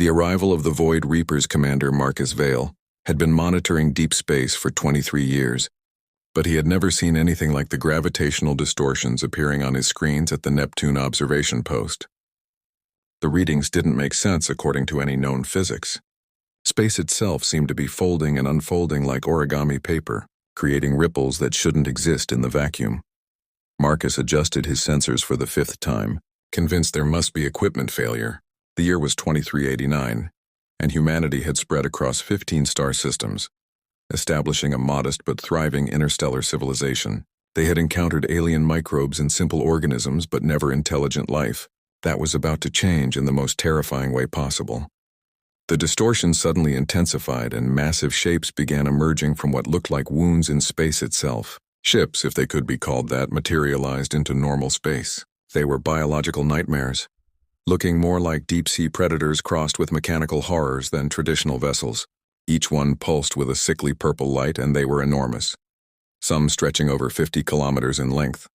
The arrival of the Void Reapers commander Marcus Vale had been monitoring deep space for 23 years, but he had never seen anything like the gravitational distortions appearing on his screens at the Neptune observation post. The readings didn't make sense according to any known physics. Space itself seemed to be folding and unfolding like origami paper, creating ripples that shouldn't exist in the vacuum. Marcus adjusted his sensors for the 5th time, convinced there must be equipment failure. The year was 2389, and humanity had spread across 15 star systems, establishing a modest but thriving interstellar civilization. They had encountered alien microbes and simple organisms, but never intelligent life. That was about to change in the most terrifying way possible. The distortion suddenly intensified, and massive shapes began emerging from what looked like wounds in space itself. Ships, if they could be called that, materialized into normal space. They were biological nightmares, looking more like deep-sea predators crossed with mechanical horrors than traditional vessels. Each one pulsed with a sickly purple light, and they were enormous, some stretching over 50 kilometers in length.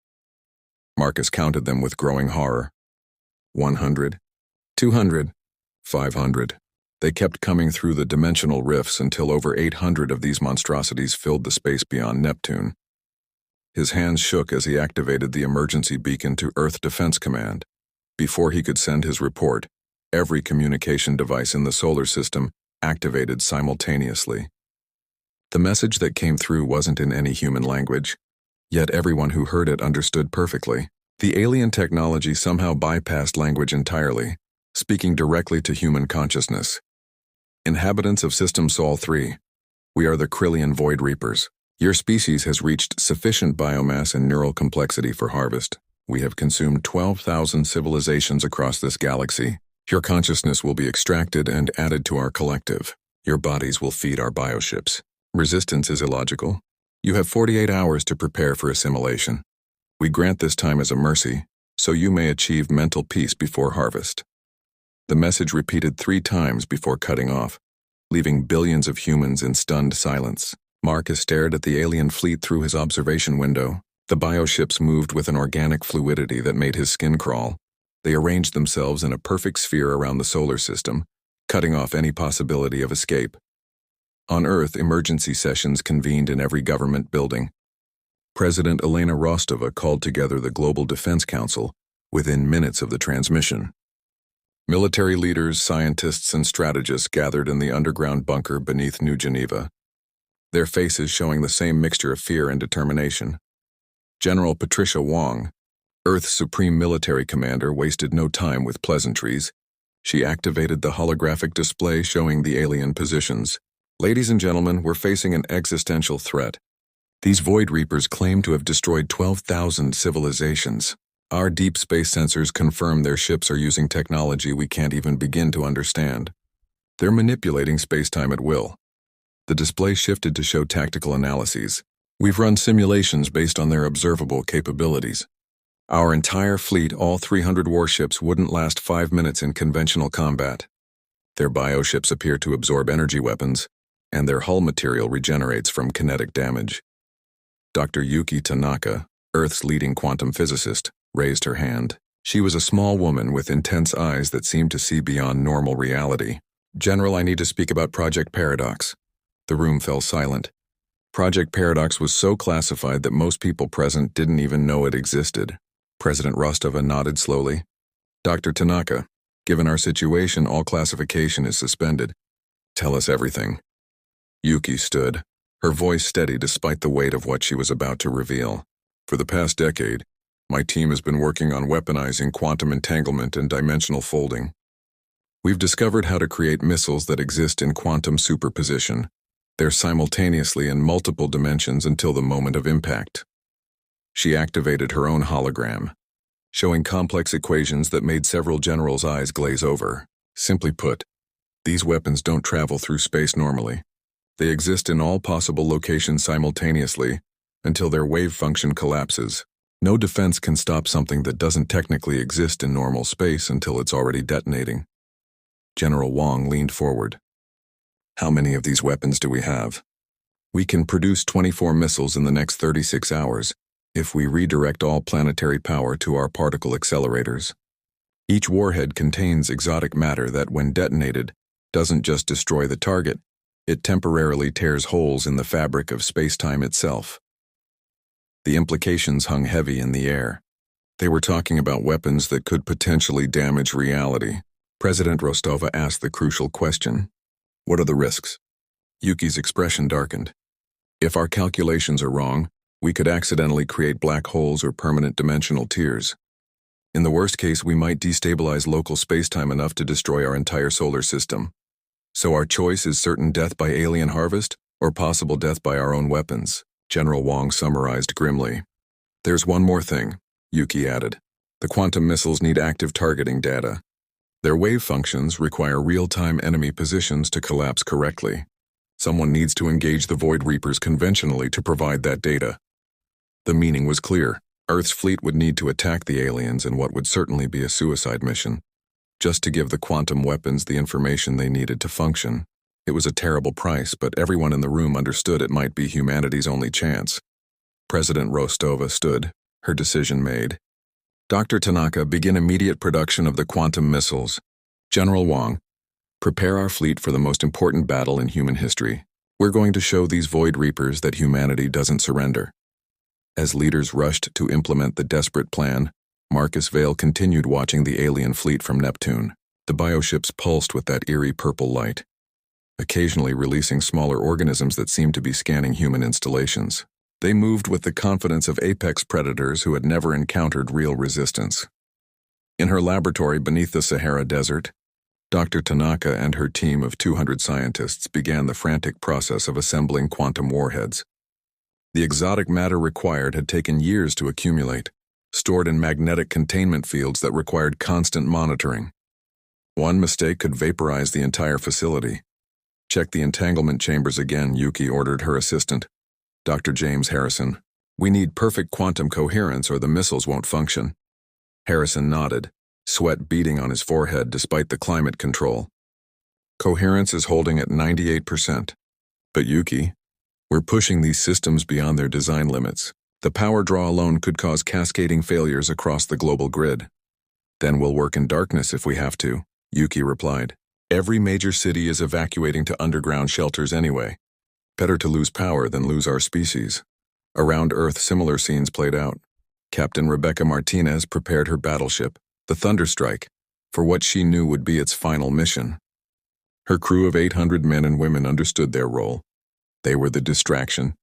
Marcus counted them with growing horror. 100, 200, 500. They kept coming through the dimensional rifts until over 800 of these monstrosities filled the space beyond Neptune. His hands shook as he activated the emergency beacon to Earth Defense Command. Before he could send his report, every communication device in the solar system activated simultaneously. The message that came through wasn't in any human language, yet everyone who heard it understood perfectly. The alien technology somehow bypassed language entirely, speaking directly to human consciousness. Inhabitants of System Sol 3, we are the Krillian Void Reapers. Your species has reached sufficient biomass and neural complexity for harvest. We have consumed 12,000 civilizations across this galaxy. Your consciousness will be extracted and added to our collective. Your bodies will feed our bioships. Resistance is illogical. You have 48 hours to prepare for assimilation. We grant this time as a mercy, so you may achieve mental peace before harvest. The message repeated 3 times before cutting off, leaving billions of humans in stunned silence. Marcus stared at the alien fleet through his observation window. The bioships moved with an organic fluidity that made his skin crawl. They arranged themselves in a perfect sphere around the solar system, cutting off any possibility of escape. On Earth, emergency sessions convened in every government building. President Elena Rostova called together the Global Defense Council within minutes of the transmission. Military leaders, scientists, and strategists gathered in the underground bunker beneath New Geneva, their faces showing the same mixture of fear and determination. General Patricia Wong, Earth's supreme military commander, wasted no time with pleasantries. She activated the holographic display showing the alien positions. Ladies and gentlemen, we're facing an existential threat. These Void Reapers claim to have destroyed 12,000 civilizations. Our deep space sensors confirm their ships are using technology we can't even begin to understand. They're manipulating space-time at will. The display shifted to show tactical analyses. We've run simulations based on their observable capabilities. Our entire fleet, all 300 warships, wouldn't last 5 minutes in conventional combat. Their bioships appear to absorb energy weapons, and their hull material regenerates from kinetic damage. Dr. Yuki Tanaka, Earth's leading quantum physicist, raised her hand. She was a small woman with intense eyes that seemed to see beyond normal reality. General, I need to speak about Project Paradox. The room fell silent. Project Paradox was so classified that most people present didn't even know it existed. President Rostova nodded slowly. Dr. Tanaka, given our situation, all classification is suspended. Tell us everything. Yuki stood, her voice steady despite the weight of what she was about to reveal. For the past decade, my team has been working on weaponizing quantum entanglement and dimensional folding. We've discovered how to create missiles that exist in quantum superposition. They're simultaneously in multiple dimensions until the moment of impact. She activated her own hologram, showing complex equations that made several generals' eyes glaze over. Simply put, these weapons don't travel through space normally. They exist in all possible locations simultaneously until their wave function collapses. No defense can stop something that doesn't technically exist in normal space until it's already detonating. General Wong leaned forward. How many of these weapons do we have? We can produce 24 missiles in the next 36 hours if we redirect all planetary power to our particle accelerators. Each warhead contains exotic matter that, when detonated, doesn't just destroy the target, it temporarily tears holes in the fabric of space-time itself. The implications hung heavy in the air. They were talking about weapons that could potentially damage reality. President Rostova asked the crucial question, "What are the risks?" Yuki's expression darkened. "If our calculations are wrong, we could accidentally create black holes or permanent dimensional tears. In the worst case, we might destabilize local spacetime enough to destroy our entire solar system. So our choice is certain death by alien harvest or possible death by our own weapons," General Wang summarized grimly. "There's one more thing," Yuki added. "The quantum missiles need active targeting data. Their wave functions require real-time enemy positions to collapse correctly. Someone needs to engage the Void Reapers conventionally to provide that data." The meaning was clear. Earth's fleet would need to attack the aliens in what would certainly be a suicide mission, just to give the quantum weapons the information they needed to function. It was a terrible price, but everyone in the room understood it might be humanity's only chance. President Rostova stood, her decision made. "Dr. Tanaka, begin immediate production of the quantum missiles. General Wang, prepare our fleet for the most important battle in human history. We're going to show these Void Reapers that humanity doesn't surrender." As leaders rushed to implement the desperate plan, Marcus Vale continued watching the alien fleet from Neptune. The bioships pulsed with that eerie purple light, occasionally releasing smaller organisms that seemed to be scanning human installations. They moved with the confidence of apex predators who had never encountered real resistance. In her laboratory beneath the Sahara Desert, Dr. Tanaka and her team of 200 scientists began the frantic process of assembling quantum warheads. The exotic matter required had taken years to accumulate, stored in magnetic containment fields that required constant monitoring. One mistake could vaporize the entire facility. "Check the entanglement chambers again," Yuki ordered her assistant, Dr. James Harrison. "We need perfect quantum coherence or the missiles won't function." Harrison nodded, sweat beading on his forehead despite the climate control. "Coherence is holding at 98%. But Yuki, we're pushing these systems beyond their design limits. The power draw alone could cause cascading failures across the global grid." "Then we'll work in darkness if we have to," Yuki replied. "Every major city is evacuating to underground shelters anyway. Better to lose power than lose our species." Around Earth, similar scenes played out. Captain Rebecca Martinez prepared her battleship, the Thunderstrike, for what she knew would be its final mission. Her crew of 800 men and women understood their role. They were the distraction,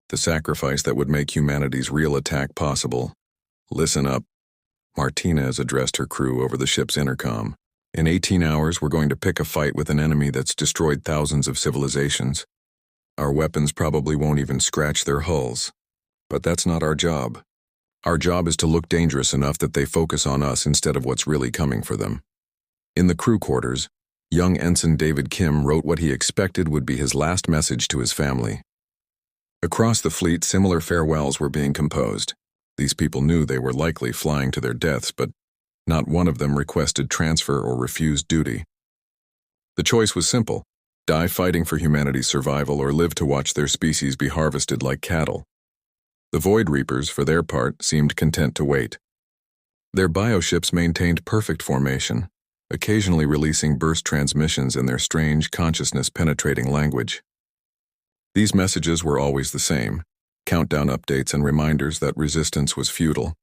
the sacrifice that would make humanity's real attack possible. "Listen up," Martinez addressed her crew over the ship's intercom. "In 18 hours, we're going to pick a fight with an enemy that's destroyed thousands of civilizations. Our weapons probably won't even scratch their hulls. But that's not our job. Our job is to look dangerous enough that they focus on us instead of what's really coming for them." In the crew quarters, young Ensign David Kim wrote what he expected would be his last message to his family. Across the fleet, similar farewells were being composed. These people knew they were likely flying to their deaths, but not one of them requested transfer or refused duty. The choice was simple: die fighting for humanity's survival or live to watch their species be harvested like cattle. The Void Reapers, for their part, seemed content to wait. Their bioships maintained perfect formation, occasionally releasing burst transmissions in their strange, consciousness-penetrating language. These messages were always the same: countdown updates and reminders that resistance was futile.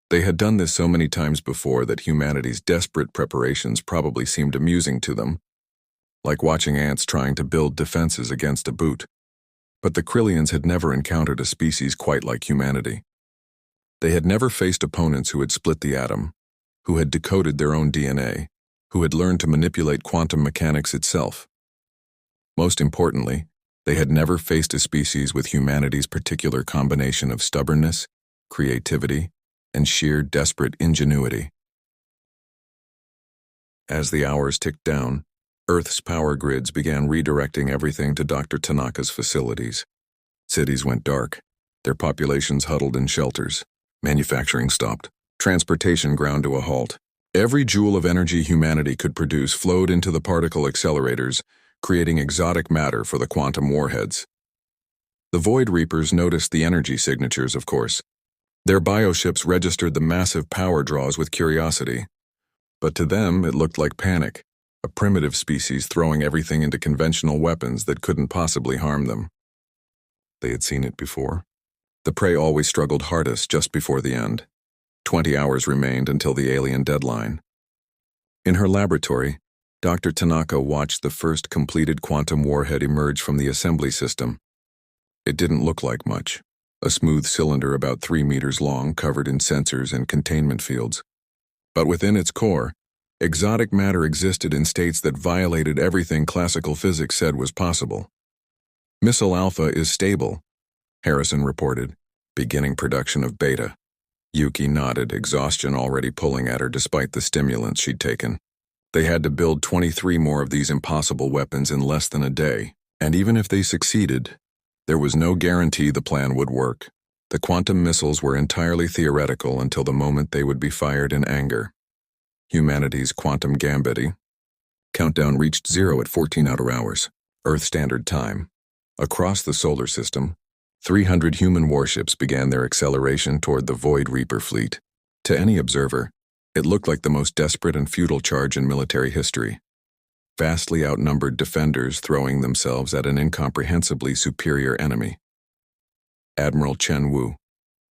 They had done this so many times before that humanity's desperate preparations probably seemed amusing to them, like watching ants trying to build defenses against a boot. But the Krillians had never encountered a species quite like humanity. They had never faced opponents who had split the atom, who had decoded their own DNA, who had learned to manipulate quantum mechanics itself. Most importantly, they had never faced a species with humanity's particular combination of stubbornness, creativity, and sheer desperate ingenuity. As the hours ticked down, Earth's power grids began redirecting everything to Dr. Tanaka's facilities. Cities went dark, their populations huddled in shelters. Manufacturing stopped. Transportation ground to a halt. Every joule of energy humanity could produce flowed into the particle accelerators, creating exotic matter for the quantum warheads. The Void Reapers noticed the energy signatures, of course. Their bioships registered the massive power draws with curiosity. But to them, it looked like panic, a primitive species throwing everything into conventional weapons that couldn't possibly harm them. They had seen it before. The prey always struggled hardest just before the end. 20 hours remained until the alien deadline. In her laboratory, Dr. Tanaka watched the first completed quantum warhead emerge from the assembly system. It didn't look like much, a smooth cylinder about 3 meters long covered in sensors and containment fields. But within its core, exotic matter existed in states that violated everything classical physics said was possible. Missile Alpha is stable, Harrison reported, beginning production of Beta. Yuki nodded, exhaustion already pulling at her despite the stimulants she'd taken. They had to build 23 more of these impossible weapons in less than a day, and even if they succeeded, there was no guarantee the plan would work. The quantum missiles were entirely theoretical until the moment they would be fired in anger. Humanity's quantum gambit. Countdown reached 0 at 14 outer hours, Earth Standard Time. Across the solar system, 300 human warships began their acceleration toward the Void Reaper fleet. To any observer, it looked like the most desperate and futile charge in military history. Vastly outnumbered defenders throwing themselves at an incomprehensibly superior enemy. Admiral Chen Wu,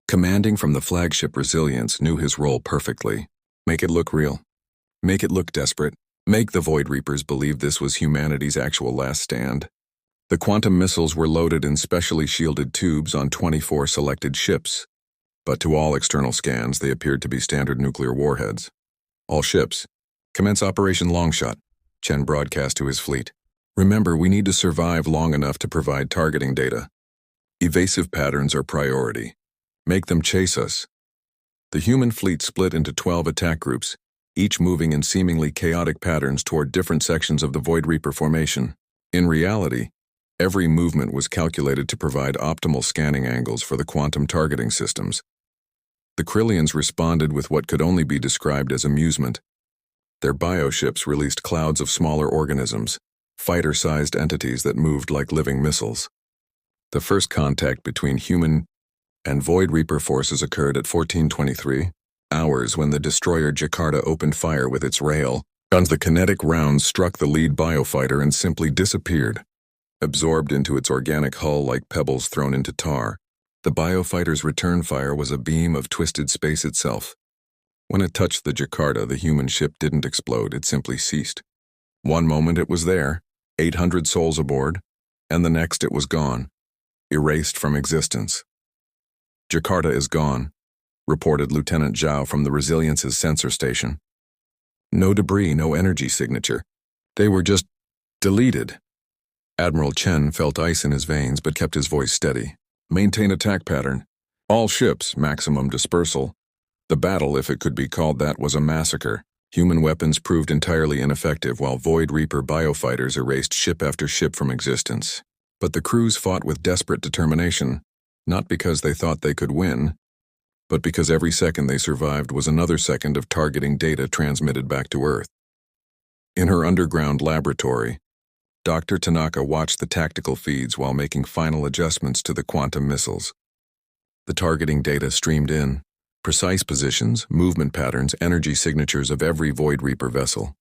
commanding from the flagship Resilience, knew his role perfectly. Make it look real. Make it look desperate. Make the Void Reapers believe this was humanity's actual last stand. The quantum missiles were loaded in specially shielded tubes on 24 selected ships, but to all external scans they appeared to be standard nuclear warheads. All ships, commence Operation Longshot, Chen broadcast to his fleet. Remember, we need to survive long enough to provide targeting data. Evasive patterns are priority. Make them chase us. The human fleet split into 12 attack groups, each moving in seemingly chaotic patterns toward different sections of the Void Reaper formation. In reality, every movement was calculated to provide optimal scanning angles for the quantum targeting systems. The Krillians responded with what could only be described as amusement. Their bioships released clouds of smaller organisms, fighter-sized entities that moved like living missiles. The first contact between human and Void Reaper forces occurred at 1423 hours when the destroyer Jakarta opened fire with its rail guns. The kinetic rounds struck the lead biofighter and simply disappeared, absorbed into its organic hull like pebbles thrown into tar. The biofighter's return fire was a beam of twisted space itself. When it touched the Jakarta, the human ship didn't explode, it simply ceased. One moment it was there, 800 souls aboard, and the next it was gone, erased from existence. Jakarta is gone, reported Lieutenant Zhao from the Resilience's sensor station. No debris, no energy signature. They were just deleted. Admiral Chen felt ice in his veins but kept his voice steady. Maintain attack pattern. All ships, maximum dispersal. The battle, if it could be called that, was a massacre. Human weapons proved entirely ineffective while Void Reaper biofighters erased ship after ship from existence. But the crews fought with desperate determination, not because they thought they could win, but because every second they survived was another second of targeting data transmitted back to Earth. In her underground laboratory, Dr. Tanaka watched the tactical feeds while making final adjustments to the quantum missiles. The targeting data streamed in, precise positions, movement patterns, energy signatures of every Void Reaper vessel.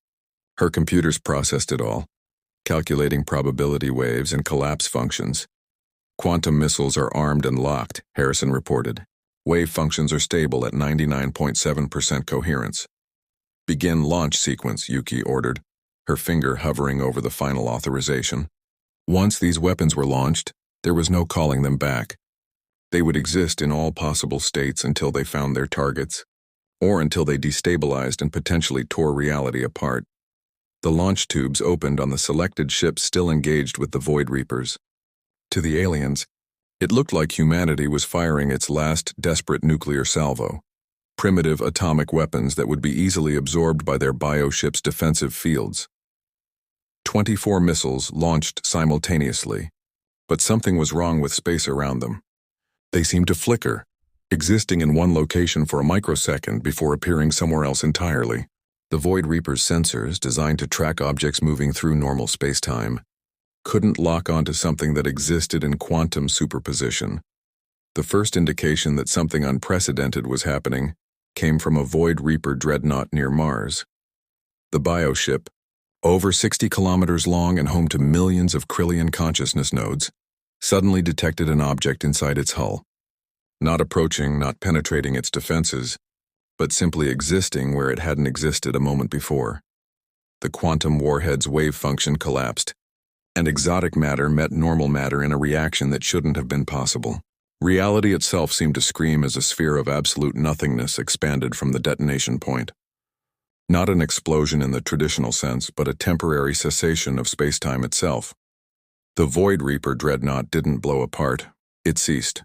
Her computers processed it all, calculating probability waves and collapse functions. Quantum missiles are armed and locked, Harrison reported. Wave functions are stable at 99.7% coherence. Begin launch sequence, Yuki ordered, her finger hovering over the final authorization. Once these weapons were launched, there was no calling them back. They would exist in all possible states until they found their targets, or until they destabilized and potentially tore reality apart. The launch tubes opened on the selected ships still engaged with the Void Reapers. To the aliens, it looked like humanity was firing its last desperate nuclear salvo, primitive atomic weapons that would be easily absorbed by their bioships' defensive fields. 24 missiles launched simultaneously, but something was wrong with space around them. They seemed to flicker, existing in one location for a microsecond before appearing somewhere else entirely. The Void Reaper's sensors, designed to track objects moving through normal space-time, couldn't lock onto something that existed in quantum superposition. The first indication that something unprecedented was happening came from a Void Reaper dreadnought near Mars. The bioship, over 60 kilometers long and home to millions of Krillian consciousness nodes, suddenly detected an object inside its hull. Not approaching, not penetrating its defenses, but simply existing where it hadn't existed a moment before. The quantum warhead's wave function collapsed, and exotic matter met normal matter in a reaction that shouldn't have been possible. Reality itself seemed to scream as a sphere of absolute nothingness expanded from the detonation point. Not an explosion in the traditional sense, but a temporary cessation of space-time itself. The Void Reaper dreadnought didn't blow apart, it ceased.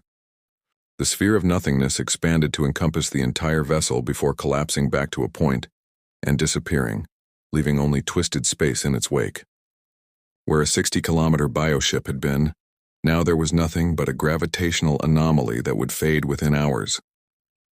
The sphere of nothingness expanded to encompass the entire vessel before collapsing back to a point and disappearing, leaving only twisted space in its wake. Where a 60-kilometer bioship had been, now there was nothing but a gravitational anomaly that would fade within hours.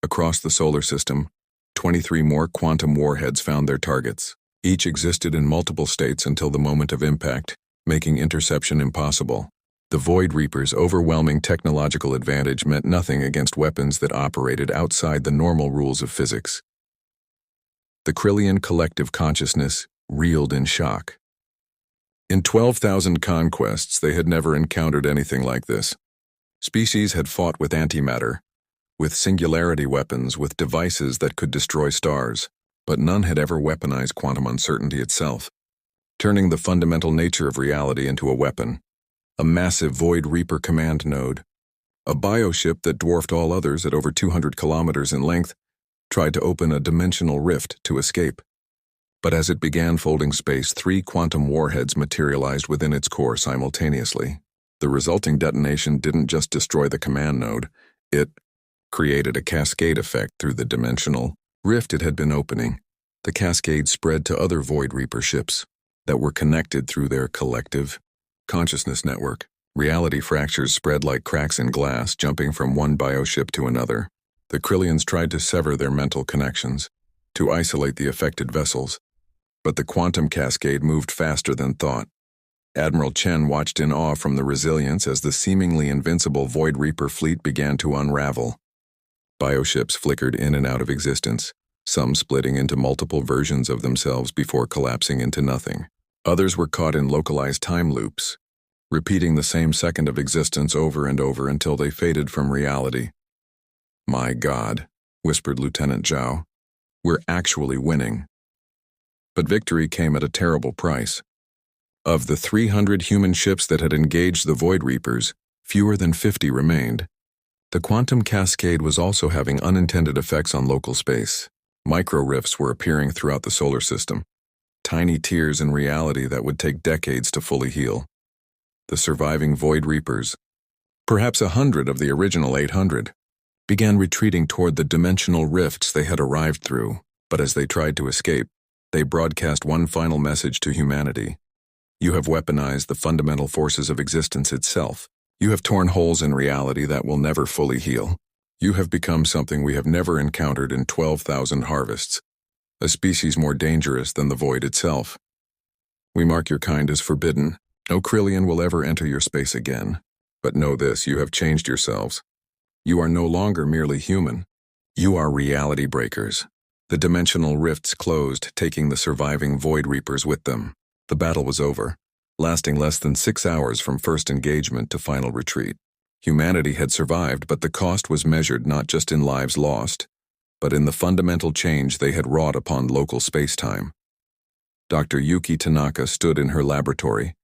Across the solar system, 23 more quantum warheads found their targets. Each existed in multiple states until the moment of impact, making interception impossible. The Void Reaper's overwhelming technological advantage meant nothing against weapons that operated outside the normal rules of physics. The Krillian collective consciousness reeled in shock. In 12,000 conquests, they had never encountered anything like this. Species had fought with antimatter, with singularity weapons, with devices that could destroy stars, but none had ever weaponized quantum uncertainty itself, turning the fundamental nature of reality into a weapon. A massive Void Reaper command node, a bioship that dwarfed all others at over 200 kilometers in length, tried to open a dimensional rift to escape. But as it began folding space, 3 quantum warheads materialized within its core simultaneously. The resulting detonation didn't just destroy the command node, it created a cascade effect through the dimensional rift it had been opening. The cascade spread to other Void Reaper ships that were connected through their collective consciousness network. Reality fractures spread like cracks in glass, jumping from one bioship to another. The Krillians tried to sever their mental connections, to isolate the affected vessels, but the quantum cascade moved faster than thought. Admiral Chen watched in awe from the resilience as the seemingly invincible Void Reaper fleet began to unravel. Bioships flickered in and out of existence, some splitting into multiple versions of themselves before collapsing into nothing. Others were caught in localized time loops, repeating the same second of existence over and over until they faded from reality. "My God," whispered Lieutenant Zhao, "we're actually winning." But victory came at a terrible price. Of the 300 human ships that had engaged the Void Reapers, fewer than 50 remained. The quantum cascade was also having unintended effects on local space. Micro-rifts were appearing throughout the solar system, tiny tears in reality that would take decades to fully heal. The surviving Void Reapers, perhaps 100 of the original 800, began retreating toward the dimensional rifts they had arrived through, but as they tried to escape, they broadcast one final message to humanity. You have weaponized the fundamental forces of existence itself. You have torn holes in reality that will never fully heal. You have become something we have never encountered in 12,000 harvests, a species more dangerous than the void itself. We mark your kind as forbidden. No Krillian will ever enter your space again. But know this, you have changed yourselves. You are no longer merely human. You are reality breakers. The dimensional rifts closed, taking the surviving Void Reapers with them. The battle was over, lasting less than 6 hours from first engagement to final retreat. Humanity had survived, but the cost was measured not just in lives lost, but in the fundamental change they had wrought upon local space-time. Dr. Yuki Tanaka stood in her laboratory,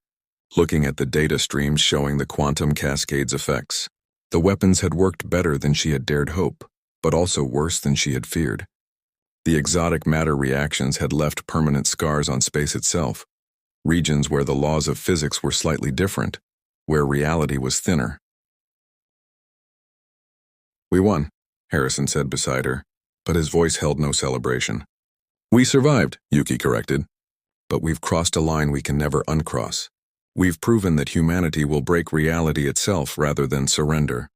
looking at the data streams showing the quantum cascade's effects. The weapons had worked better than she had dared hope, but also worse than she had feared. The exotic matter reactions had left permanent scars on space itself, regions where the laws of physics were slightly different, where reality was thinner. "We won," Harrison said beside her, but his voice held no celebration. "We survived," Yuki corrected. "But we've crossed a line we can never uncross. We've proven that humanity will break reality itself rather than surrender."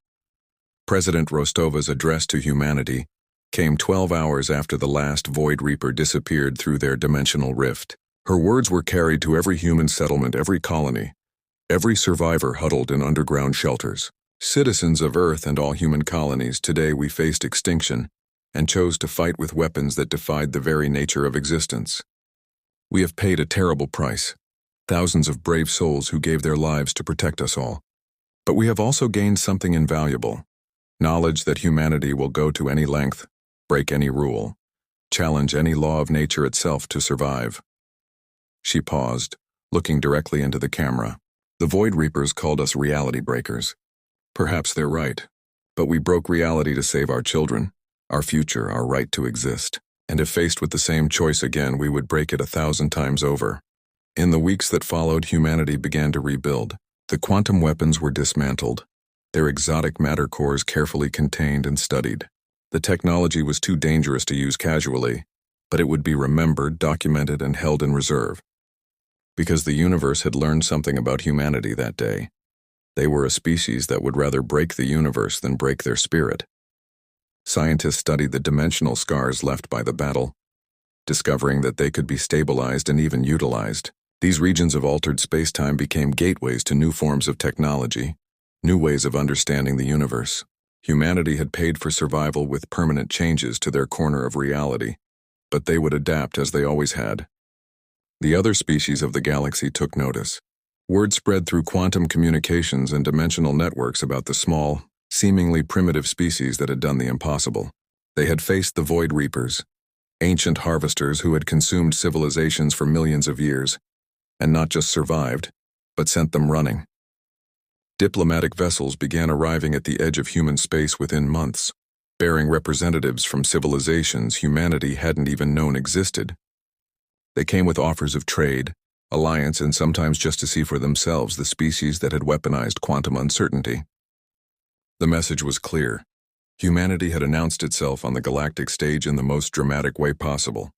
President Rostova's address to humanity came 12 hours after the last Void Reaper disappeared through their dimensional rift. Her words were carried to every human settlement, every colony, every survivor huddled in underground shelters. "Citizens of Earth and all human colonies, today we faced extinction and chose to fight with weapons that defied the very nature of existence. We have paid a terrible price. Thousands of brave souls who gave their lives to protect us all. But we have also gained something invaluable. Knowledge that humanity will go to any length, break any rule, challenge any law of nature itself to survive. She paused, looking directly into the camera. The Void Reapers called us reality breakers. Perhaps they're right. But we broke reality to save our children, our future, our right to exist. And if faced with the same choice again, we would break it 1,000 times over. In the weeks that followed, humanity began to rebuild. The quantum weapons were dismantled, their exotic matter cores carefully contained and studied. The technology was too dangerous to use casually, but it would be remembered, documented, and held in reserve. Because the universe had learned something about humanity that day. They were a species that would rather break the universe than break their spirit. Scientists studied the dimensional scars left by the battle, discovering that they could be stabilized and even utilized. These regions of altered space-time became gateways to new forms of technology, new ways of understanding the universe. Humanity had paid for survival with permanent changes to their corner of reality, but they would adapt as they always had. The other species of the galaxy took notice. Word spread through quantum communications and dimensional networks about the small, seemingly primitive species that had done the impossible. They had faced the Void Reapers, ancient harvesters who had consumed civilizations for millions of years, and not just survived, but sent them running. Diplomatic vessels began arriving at the edge of human space within months, bearing representatives from civilizations humanity hadn't even known existed. They came with offers of trade, alliance, and sometimes just to see for themselves the species that had weaponized quantum uncertainty. The message was clear. Humanity had announced itself on the galactic stage in the most dramatic way possible.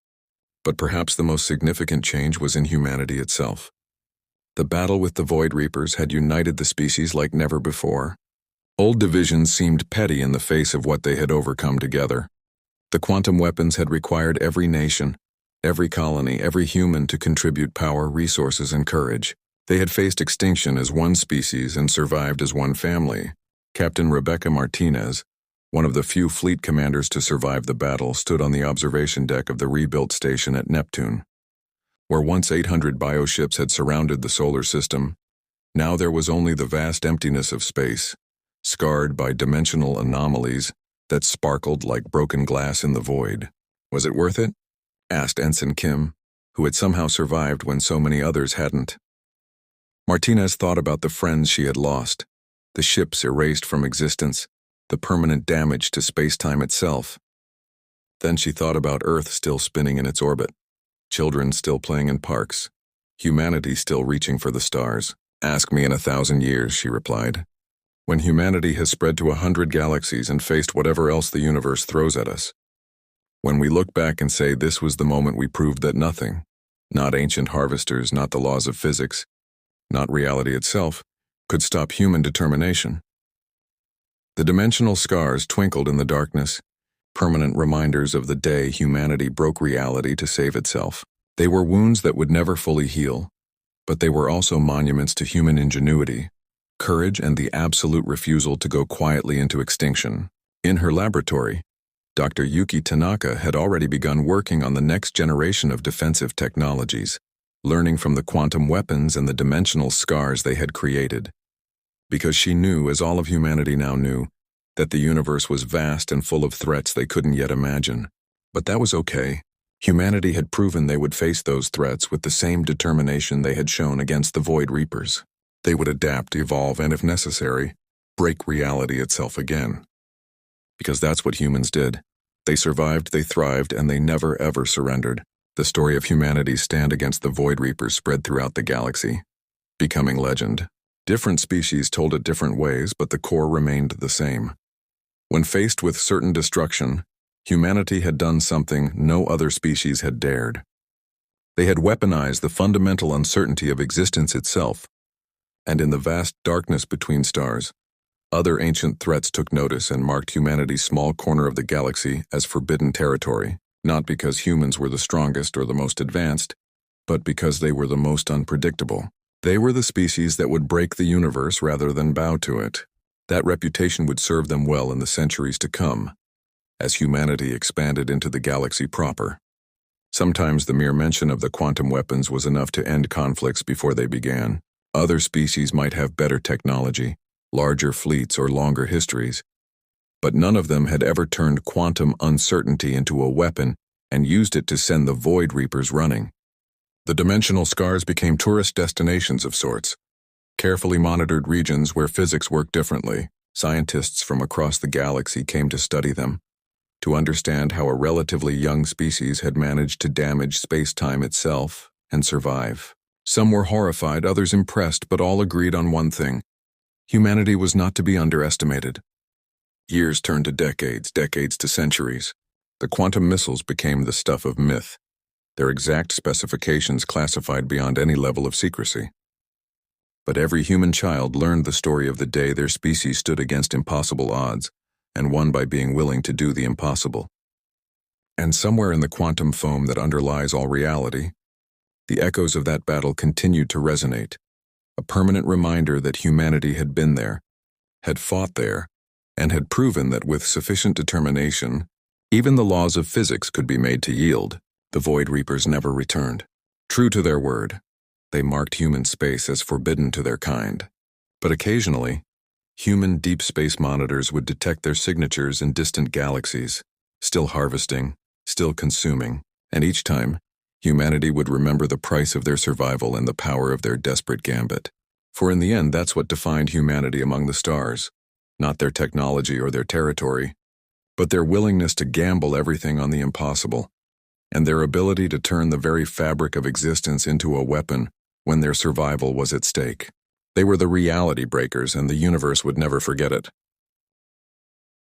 But perhaps the most significant change was in humanity itself. The battle with the Void Reapers had united the species like never before. Old divisions seemed petty in the face of what they had overcome together. The quantum weapons had required every nation, every colony, every human to contribute power, resources, and courage. They had faced extinction as one species and survived as one family. Captain Rebecca Martinez, one of the few fleet commanders to survive the battle, stood on the observation deck of the rebuilt station at Neptune. Where once 800 bioships had surrounded the solar system, now there was only the vast emptiness of space, scarred by dimensional anomalies that sparkled like broken glass in the void. Was it worth it? Asked Ensign Kim, who had somehow survived when so many others hadn't. Martinez thought about the friends she had lost, the ships erased from existence, the permanent damage to space-time itself. Then she thought about Earth still spinning in its orbit, children still playing in parks, humanity still reaching for the stars. Ask me in 1,000 years, she replied. When humanity has spread to 100 galaxies and faced whatever else the universe throws at us. When we look back and say this was the moment we proved that nothing, not ancient harvesters, not the laws of physics, not reality itself, could stop human determination. The dimensional scars twinkled in the darkness, permanent reminders of the day humanity broke reality to save itself. They were wounds that would never fully heal, but they were also monuments to human ingenuity, courage, and the absolute refusal to go quietly into extinction. In her laboratory, Dr. Yuki Tanaka had already begun working on the next generation of defensive technologies, learning from the quantum weapons and the dimensional scars they had created. Because she knew, as all of humanity now knew, that the universe was vast and full of threats they couldn't yet imagine. But that was okay. Humanity had proven they would face those threats with the same determination they had shown against the Void Reapers. They would adapt, evolve, and if necessary, break reality itself again. Because that's what humans did. They survived, they thrived, and they never ever surrendered. The story of humanity's stand against the Void Reapers spread throughout the galaxy, becoming legend. Different species told it different ways, but the core remained the same. When faced with certain destruction, humanity had done something no other species had dared. They had weaponized the fundamental uncertainty of existence itself, and in the vast darkness between stars, other ancient threats took notice and marked humanity's small corner of the galaxy as forbidden territory, not because humans were the strongest or the most advanced, but because they were the most unpredictable. They were the species that would break the universe rather than bow to it. That reputation would serve them well in the centuries to come, as humanity expanded into the galaxy proper. Sometimes the mere mention of the quantum weapons was enough to end conflicts before they began. Other species might have better technology, larger fleets, or longer histories, but none of them had ever turned quantum uncertainty into a weapon and used it to send the Void Reapers running. The dimensional scars became tourist destinations of sorts, carefully monitored regions where physics worked differently. Scientists from across the galaxy came to study them, to understand how a relatively young species had managed to damage space-time itself and survive. Some were horrified, others impressed, but all agreed on one thing: humanity was not to be underestimated. Years turned to decades, decades to centuries. The quantum missiles became the stuff of myth, their exact specifications classified beyond any level of secrecy. But every human child learned the story of the day their species stood against impossible odds, and won by being willing to do the impossible. And somewhere in the quantum foam that underlies all reality, the echoes of that battle continued to resonate, a permanent reminder that humanity had been there, had fought there, and had proven that with sufficient determination, even the laws of physics could be made to yield. The Void Reapers never returned. True to their word, they marked human space as forbidden to their kind. But occasionally, human deep space monitors would detect their signatures in distant galaxies, still harvesting, still consuming, and each time, humanity would remember the price of their survival and the power of their desperate gambit. For in the end, that's what defined humanity among the stars, not their technology or their territory, but their willingness to gamble everything on the impossible, and their ability to turn the very fabric of existence into a weapon when their survival was at stake. They were the reality breakers, and the universe would never forget it.